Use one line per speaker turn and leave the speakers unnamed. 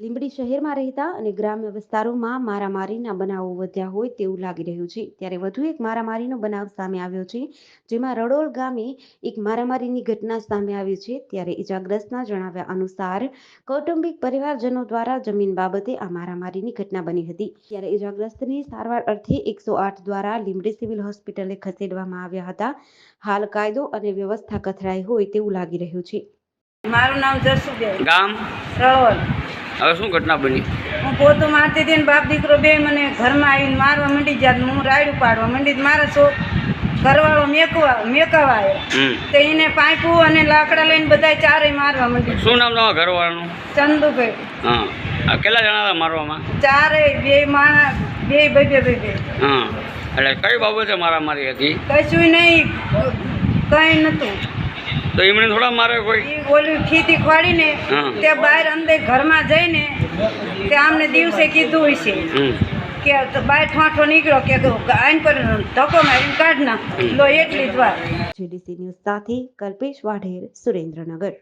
લીંબડી શહેરમાં રહેતા અને ગ્રામ્ય વિસ્તારોમાં મારામારીના બનાવો વધ્યા હોય તેવું લાગી રહ્યું છે। ત્યારે વધુ એક મારામારીનો બનાવ સામે આવ્યો છે, જેમાં રડોલ ગામે એક મારામારીની ઘટના સામે આવી છે। ત્યારે ઇજાગ્રસ્તના જણાવ્યા અનુસાર કૌટુંબિક પરિવારજનો દ્વારા જમીન બાબતે આ મારામારીની ઘટના બની હતી। ત્યારે ઇજાગ્રસ્તને સારવાર અર્થે 108 દ્વારા લીંબડી સિવિલ હોસ્પિટલે ખસેડવામાં આવ્યા હતા। હાલ કાયદો અને વ્યવસ્થા કથળાઈ હોય તેવું લાગી રહ્યું છે।
મારું નામ જસુબેન,
ગામ
રળોલ।
હવે શું ઘટના બની?
હું પોતું મારતી હતી ને બાપ દીકરો બે મને ઘરમાં આવીને મારવા માંડી જાત। હું રાયડું પાડવા માંડી, મારા ઘરવાળો મેકાવા આવ્યો તો એને પાઇપું અને લાકડા લઈને બધા ચારેય મારવા માંડી।
શું નામ તમારા ઘરવાળાનું?
ચંદુભાઈ।
હા, કેટલા જણા હતા મારવામાં?
ચારેય, બે માણસ, બે।
હા, એટલે કઈ બાબતે મારામારી હતી?
કશું નહીં, કઈ નતું।
તો એમણે થોડા મારે કોઈ?
ઓલી ખીતી ખોડીને તે બહાર અંદર ઘરમાં જઈને તે આમને દિવસે કીધું હશે કે બહાર ઠોઠો નીકળ્યો કે આઈન પર ધક્કો મારીને કાઢ નાખ લો, એટલી જ વાત।
GDC ન્યૂઝ સાથે કલ્પેશ વાઢેર, સુરેન્દ્રનગર।